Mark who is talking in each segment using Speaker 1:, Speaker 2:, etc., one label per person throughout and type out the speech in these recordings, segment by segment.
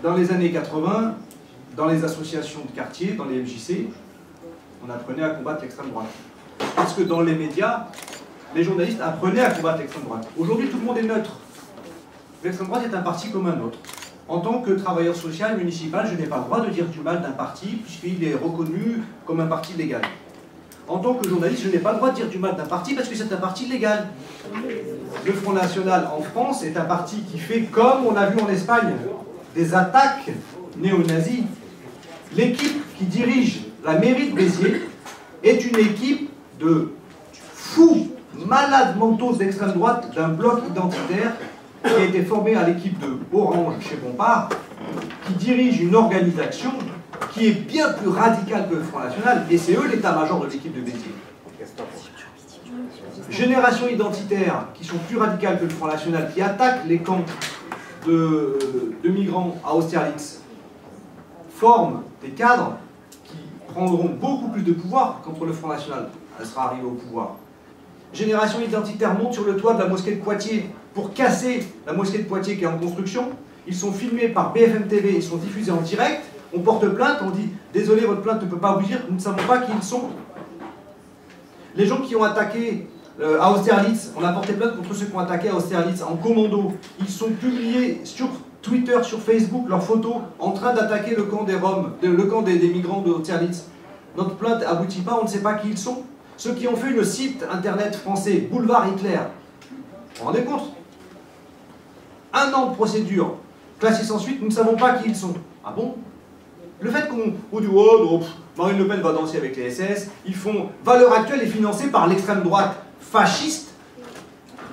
Speaker 1: dans les années 80, dans les associations de quartier, dans les MJC, on apprenait à combattre l'extrême droite. Parce que dans les médias, les journalistes apprenaient à combattre l'extrême droite. Aujourd'hui, tout le monde est neutre. L'extrême droite est un parti comme un autre. En tant que travailleur social municipal, je n'ai pas le droit de dire du mal d'un parti, puisqu'il est reconnu comme un parti légal. En tant que journaliste, je n'ai pas le droit de dire du mal d'un parti, parce que c'est un parti légal. Le Front National en France est un parti qui fait, comme on a vu en Espagne, des attaques néo-nazis. L'équipe qui dirige la mairie de Béziers est une équipe de fous, malades mentaux d'extrême droite d'un bloc identitaire qui a été formé à l'équipe de Orange chez Bompard, qui dirige une organisation qui est bien plus radicale que le Front National, et c'est eux l'état-major de l'équipe de Béziers. Générations identitaires qui sont plus radicales que le Front National, qui attaquent les camps de migrants à Austerlitz, forment des cadres qui prendront beaucoup plus de pouvoir contre le Front National. Elle sera arrivée au pouvoir. Génération identitaire monte sur le toit de la mosquée de Poitiers pour casser la mosquée de Poitiers qui est en construction. Ils sont filmés par BFM TV, ils sont diffusés en direct. On porte plainte, on dit « Désolé, votre plainte ne peut pas aboutir, nous ne savons pas qui ils sont ». Les gens qui ont attaqué à Austerlitz, on a porté plainte contre ceux qui ont attaqué à Austerlitz en commando. Ils sont publiés sur Twitter, sur Facebook, leurs photos en train d'attaquer le camp des Roms, le camp des migrants d'Austerlitz. Notre plainte n'aboutit pas, on ne sait pas qui ils sont. Ceux qui ont fait le site internet français Boulevard Hitler, vous vous rendez compte? 1 an de procédure, classé sans suite, nous ne savons pas qui ils sont. Ah bon? Le fait qu'on dit « Oh non, Marine Le Pen va danser avec les SS », ils font « Valeurs Actuelles est financée par l'extrême droite fasciste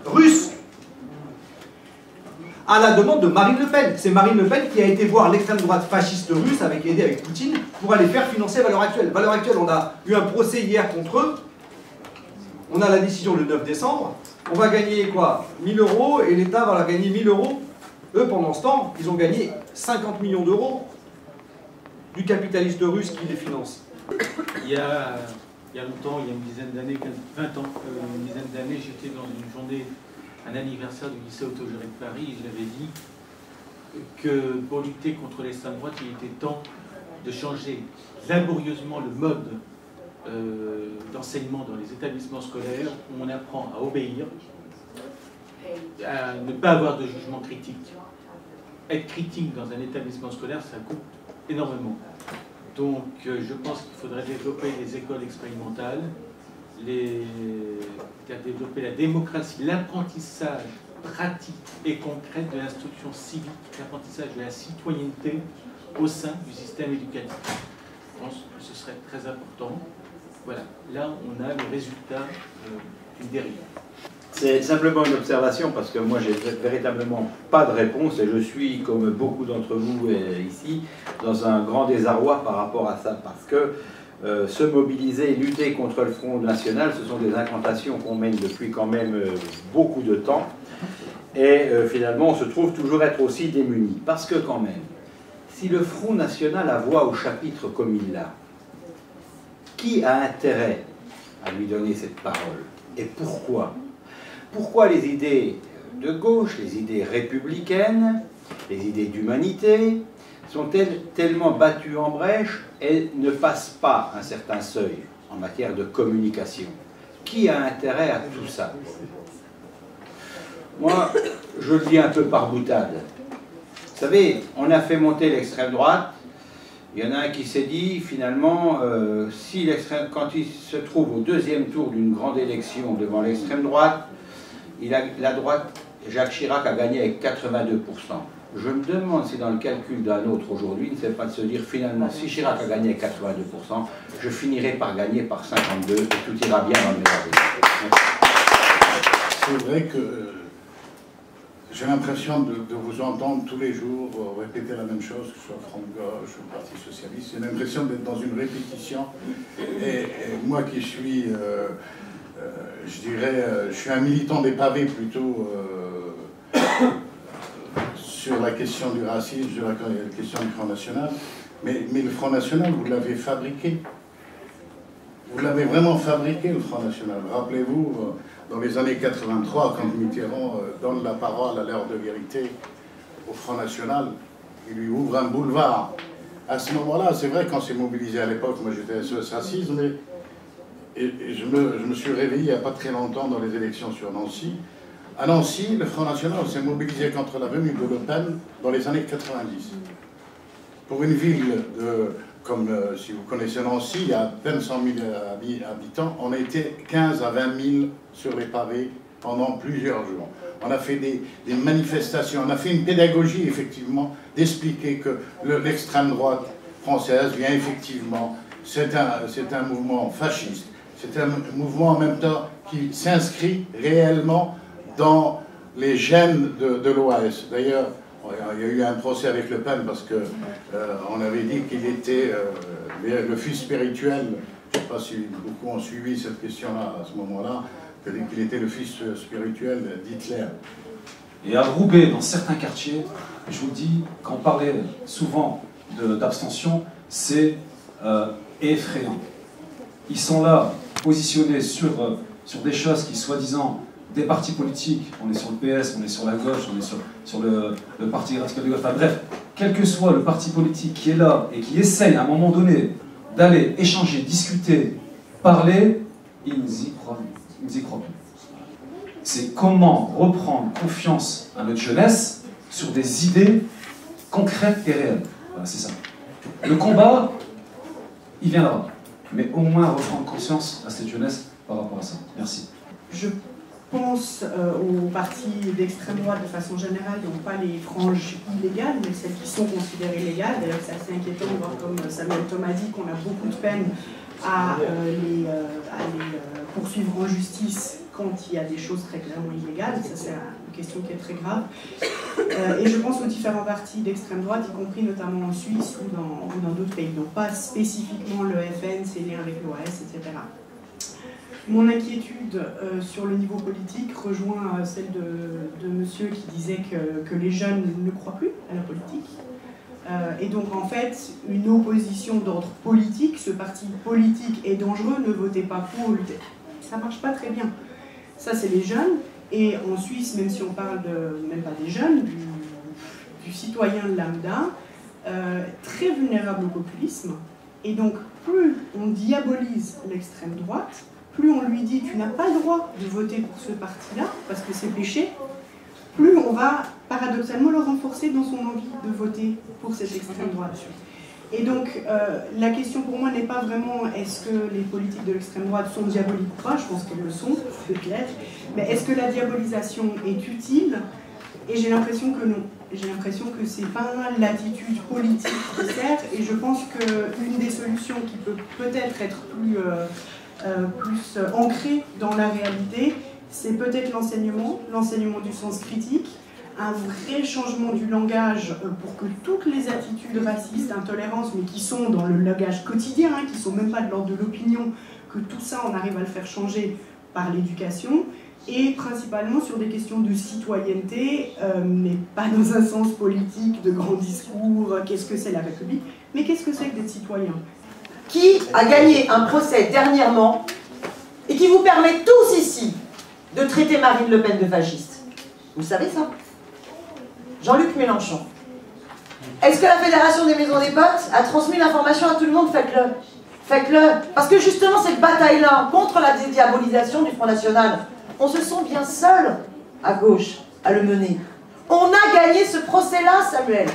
Speaker 1: russe » à la demande de Marine Le Pen. C'est Marine Le Pen qui a été voir l'extrême droite fasciste russe, aidé avec Poutine, pour aller faire financer Valeurs Actuelles. Valeurs Actuelles, on a eu un procès hier contre eux. On a la décision le 9 décembre. On va gagner quoi? 1000 € et l'État va gagner 1000 €. Eux, pendant ce temps, ils ont gagné 50 millions d'euros du capitaliste russe qui les finance.
Speaker 2: Il y a longtemps, il y a une dizaine d'années, 20 ans, une dizaine d'années, j'étais dans une journée, un anniversaire du lycée autogéré de Paris, et je l'avais dit que pour lutter contre l'extrême droite, il était temps de changer laborieusement le mode d'enseignement dans les établissements scolaires, où on apprend à obéir, à ne pas avoir de jugement critique. Être critique dans un établissement scolaire, ça coûte énormément. Donc je pense qu'il faudrait développer les écoles expérimentales, développer la démocratie, l'apprentissage pratique et concret de l'instruction civique, l'apprentissage de la citoyenneté au sein du système éducatif. Je pense que ce serait très important. Voilà, là on a le résultat d'une dérive.
Speaker 3: C'est simplement une observation parce que moi j'ai véritablement pas de réponse et je suis, comme beaucoup d'entre vous ici, dans un grand désarroi par rapport à ça parce que se mobiliser et lutter contre le Front National, ce sont des incantations qu'on mène depuis quand même beaucoup de temps et finalement on se trouve toujours être aussi démunis parce que quand même, si le Front National a voix au chapitre comme il l'a, qui a intérêt à lui donner cette parole et pourquoi? Pourquoi les idées de gauche, les idées républicaines, les idées d'humanité sont-elles tellement battues en brèche et ne passent pas un certain seuil en matière de communication? Qui a intérêt à tout ça? Moi, je le dis un peu par boutade. Vous savez, on a fait monter l'extrême droite. Il y en a un qui s'est dit, finalement, quand il se trouve au 2e tour d'une grande élection devant l'extrême droite, la droite, Jacques Chirac a gagné avec 82%. Je me demande si dans le calcul d'un autre aujourd'hui, ne c'est pas de se dire finalement, si Chirac a gagné avec 82%, je finirai par gagner par 52% et tout ira bien dans le meilleur.
Speaker 4: C'est vrai que j'ai l'impression de vous entendre tous les jours répéter la même chose, que ce soit Front de Gauche ou Parti Socialiste. J'ai l'impression d'être dans une répétition. Et moi qui suis... je dirais, je suis un militant des pavés plutôt sur la question du racisme, sur la question du Front National. Mais le Front National, vous l'avez fabriqué. Vous l'avez vraiment fabriqué, le Front National. Rappelez-vous, dans les années 83, quand Mitterrand donne la parole à l'heure de vérité au Front National, il lui ouvre un boulevard. À ce moment-là, c'est vrai qu'on s'est mobilisé à l'époque, moi j'étais SOS Racisme, et je me suis réveillé il n'y a pas très longtemps dans les élections sur Nancy. À Nancy, le Front National s'est mobilisé contre la venue de Le Pen dans les années 90. Pour une ville comme si vous connaissez Nancy, il y a à peine 100 000 habitants, on était 15 à 20 000 sur les pavés pendant plusieurs jours. On a fait des manifestations, on a fait une pédagogie effectivement d'expliquer que l'extrême droite française vient effectivement, c'est un mouvement fasciste, c'est un mouvement en même temps qui s'inscrit réellement dans les gènes de l'OAS. D'ailleurs, il y a eu un procès avec Le Pen parce que on avait dit qu'il était le fils spirituel, je ne sais pas si beaucoup ont suivi cette question-là à ce moment-là, qu'il était le fils spirituel d'Hitler.
Speaker 5: Et à Roubaix, dans certains quartiers, je vous dis, quand on parlait souvent d'abstention, c'est effrayant. Ils sont là, positionnés sur des choses qui, soi-disant, des partis politiques, on est sur le PS, on est sur la gauche, on est sur le parti radical de gauche, enfin bref, quel que soit le parti politique qui est là et qui essaye à un moment donné d'aller échanger, discuter, parler, ils n'y croient plus. C'est comment reprendre confiance à notre jeunesse sur des idées concrètes et réelles. Voilà, c'est ça. Le combat, il viendra. Mais au moins reprendre conscience à cette jeunesse par rapport à ça. Merci.
Speaker 6: Je pense aux partis d'extrême droite de façon générale, donc pas les franges illégales, mais celles qui sont considérées légales. D'ailleurs, c'est assez inquiétant de voir, comme Samuel Thomas dit, qu'on a beaucoup de peine à les poursuivre en justice quand il y a des choses très clairement illégales. Ça, c'est une question qui est très grave. Et je pense aux différents partis d'extrême droite, y compris notamment en Suisse ou dans d'autres pays. Donc pas spécifiquement le FN, ses liens avec l'OAS, etc. Mon inquiétude sur le niveau politique rejoint celle de monsieur qui disait que les jeunes ne croient plus à la politique. Et donc en fait, une opposition d'ordre politique, ce parti politique est dangereux, ne votez pas pour lutter. Ça marche pas très bien. Ça, c'est les jeunes. Et en Suisse, même si on parle même pas des jeunes, du citoyen lambda, très vulnérable au populisme. Et donc, plus on diabolise l'extrême droite, plus on lui dit tu n'as pas le droit de voter pour ce parti-là, parce que c'est péché, plus on va paradoxalement le renforcer dans son envie de voter pour cette extrême droite. Et donc, la question pour moi n'est pas vraiment est-ce que les politiques de l'extrême droite sont diaboliques ou pas, je pense qu'elles le sont, c'est clair, mais est-ce que la diabolisation est utile? Et j'ai l'impression que non. J'ai l'impression que c'est pas l'attitude politique qui sert, et je pense qu'une des solutions qui peut peut-être être plus ancrée dans la réalité, c'est peut-être l'enseignement du sens critique, un vrai changement du langage pour que toutes les attitudes racistes, intolérances, mais qui sont dans le langage quotidien, hein, qui ne sont même pas de l'ordre de l'opinion, que tout ça, on arrive à le faire changer par l'éducation, et principalement sur des questions de citoyenneté, mais pas dans un sens politique, de grands discours, qu'est-ce que c'est la République, mais qu'est-ce que c'est que d'être citoyen?
Speaker 7: Qui a gagné un procès dernièrement et qui vous permet tous ici de traiter Marine Le Pen de fasciste? Vous savez ça? Jean-Luc Mélenchon. Est-ce que la Fédération des Maisons des Potes a transmis l'information à tout le monde? Faites-le. Faites-le. Parce que justement, cette bataille-là contre la dédiabolisation du Front National, on se sent bien seul à gauche à le mener. On a gagné ce procès-là, Samuel.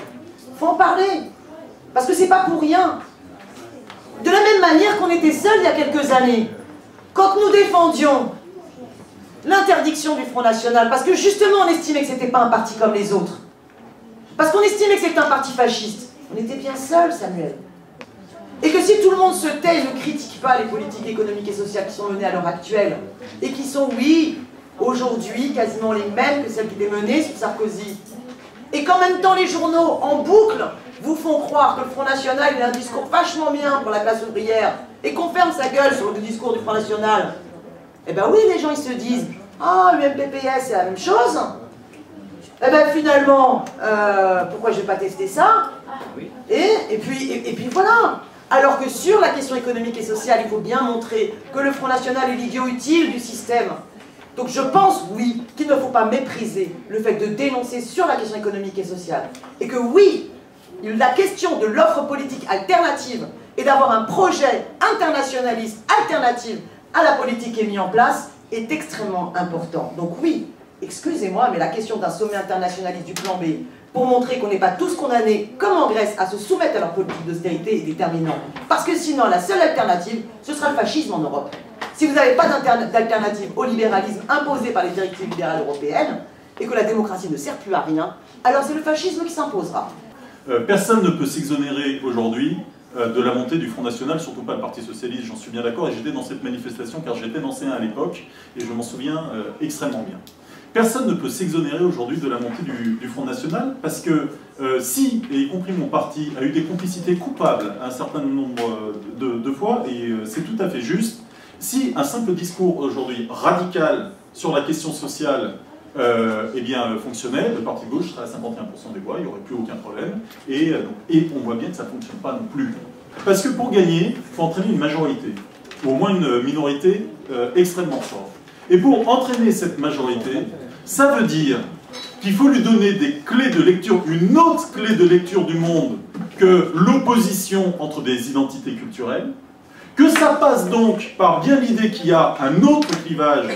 Speaker 7: Faut en parler. Parce que c'est pas pour rien. De la même manière qu'on était seuls il y a quelques années, quand nous défendions l'interdiction du Front National, parce que justement on estimait que c'était pas un parti comme les autres, parce qu'on estimait que c'était un parti fasciste, on était bien seuls, Samuel. Et que si tout le monde se tait et ne critique pas les politiques économiques et sociales qui sont menées à l'heure actuelle, et qui sont, oui, aujourd'hui, quasiment les mêmes que celles qui étaient menées sous Sarkozy, et qu'en même temps les journaux, en boucle, vous font croire que le Front National il a un discours vachement bien pour la classe ouvrière, et qu'on ferme sa gueule sur le discours du Front National, eh ben oui, les gens ils se disent « Ah, le MPPS c'est la même chose !» Eh ben finalement, pourquoi je vais pas tester ça? Et puis voilà. Alors que sur la question économique et sociale, il faut bien montrer que le Front National est l'idiot utile du système. Donc je pense, oui, qu'il ne faut pas mépriser le fait de dénoncer sur la question économique et sociale. Et que oui, La question de l'offre politique alternative et d'avoir un projet internationaliste alternatif à la politique qui est mis en place est extrêmement important. Donc oui, excusez-moi, mais la question d'un sommet internationaliste du plan B pour montrer qu'on n'est pas tous condamnés, comme en Grèce, à se soumettre à leur politique d'austérité est déterminant. Parce que sinon, la seule alternative, ce sera le fascisme en Europe. Si vous n'avez pas d'alternative au libéralisme imposé par les directives libérales européennes, et que la démocratie ne sert plus à rien, alors c'est le fascisme qui s'imposera.
Speaker 8: Personne ne peut s'exonérer aujourd'hui de la montée du Front National, surtout pas le Parti Socialiste, j'en suis bien d'accord, et j'étais dans cette manifestation car j'étais enseignant à l'époque, et je m'en souviens extrêmement bien. Personne ne peut s'exonérer aujourd'hui de la montée du Front National, parce que si, et y compris mon parti, a eu des complicités coupables un certain nombre de fois, et c'est tout à fait juste, si un simple discours aujourd'hui radical sur la question sociale eh bien, fonctionnait, le parti de gauche serait à 51% des voix, il n'y aurait plus aucun problème, et on voit bien que ça ne fonctionne pas non plus. Parce que pour gagner, il faut entraîner une majorité, ou au moins une minorité extrêmement forte. Et pour entraîner cette majorité, ça veut dire qu'il faut lui donner des clés de lecture, une autre clé de lecture du monde que l'opposition entre des identités culturelles, que ça passe donc par bien l'idée qu'il y a un autre clivage,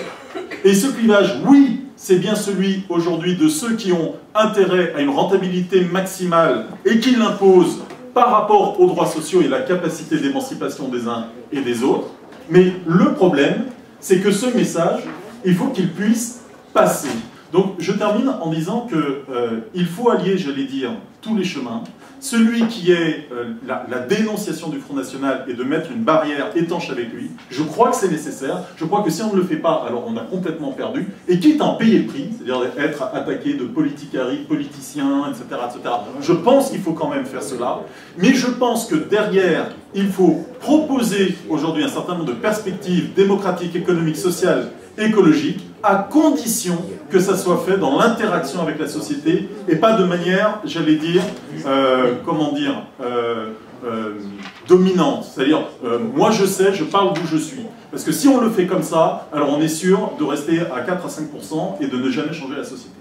Speaker 8: et ce clivage, oui, c'est bien celui aujourd'hui de ceux qui ont intérêt à une rentabilité maximale et qui l'imposent par rapport aux droits sociaux et la capacité d'émancipation des uns et des autres. Mais le problème, c'est que ce message, il faut qu'il puisse passer. Donc je termine en disant qu'il faut allier, j'allais dire, tous les chemins. Celui qui est la dénonciation du Front National et de mettre une barrière étanche avec lui, je crois que c'est nécessaire. Je crois que si on ne le fait pas, alors on a complètement perdu. Et quitte à en payer le prix, c'est-à-dire être attaqué de politicaries, politiciens, etc., etc., je pense qu'il faut quand même faire cela. Mais je pense que derrière, il faut proposer aujourd'hui un certain nombre de perspectives démocratiques, économiques, sociales, écologiques, à condition que ça soit fait dans l'interaction avec la société et pas de manière, j'allais dire, dominante. C'est-à-dire, moi je sais, je parle d'où je suis. Parce que si on le fait comme ça, alors on est sûr de rester à 4 à 5% et de ne jamais changer la société.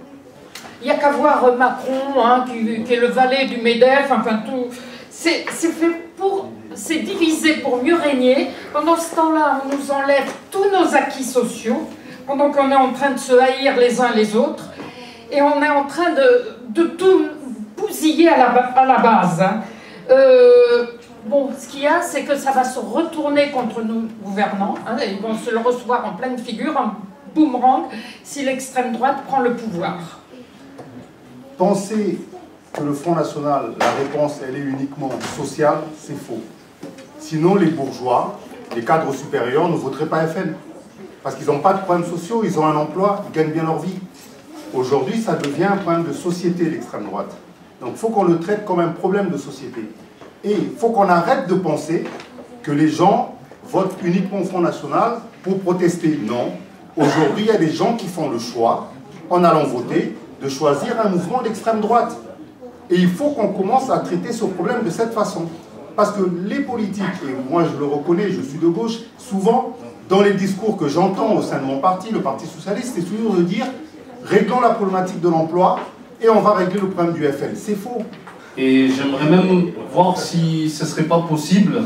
Speaker 9: Il n'y a qu'à voir Macron, hein, qui est le valet du MEDEF, enfin tout. C'est fait pour... C'est divisé pour mieux régner. Pendant ce temps-là, on nous enlève tous nos acquis sociaux, pendant qu'on est en train de se haïr les uns les autres, et on est en train de tout bousiller à la base. Hein. Bon, ce qu'il y a, c'est que ça va se retourner contre nous gouvernants. Hein, ils vont se le recevoir en pleine figure, en boomerang, si l'extrême droite prend le pouvoir.
Speaker 10: Penser que le Front National, la réponse, elle est uniquement sociale, c'est faux. Sinon, les bourgeois, les cadres supérieurs ne voteraient pas FN. Parce qu'ils n'ont pas de problèmes sociaux, ils ont un emploi, ils gagnent bien leur vie. Aujourd'hui, ça devient un problème de société, l'extrême droite. Donc il faut qu'on le traite comme un problème de société. Et il faut qu'on arrête de penser que les gens votent uniquement au Front National pour protester. Non. Aujourd'hui, il y a des gens qui font le choix, en allant voter, de choisir un mouvement d'extrême droite. Et il faut qu'on commence à traiter ce problème de cette façon. Parce que les politiques, et moi je le reconnais, je suis de gauche, souvent, dans les discours que j'entends au sein de mon parti, le Parti Socialiste, c'est toujours de dire « réglons la problématique de l'emploi et on va régler le problème du FN ». C'est faux.
Speaker 11: Et j'aimerais même voir si ce ne serait pas possible,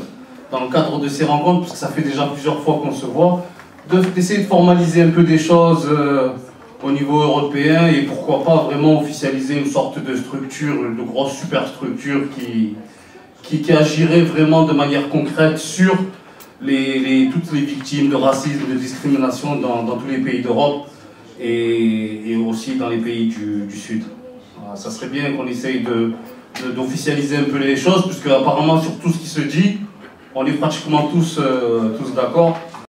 Speaker 11: dans le cadre de ces rencontres, parce que ça fait déjà plusieurs fois qu'on se voit, d'essayer de formaliser un peu des choses au niveau européen et pourquoi pas vraiment officialiser une sorte de structure, de grosse superstructure qui agirait vraiment de manière concrète sur toutes les victimes de racisme, de discrimination dans tous les pays d'Europe et aussi dans les pays du Sud. Voilà, ça serait bien qu'on essaye d'officialiser un peu les choses, puisque apparemment sur tout ce qui se dit, on est pratiquement tous d'accord.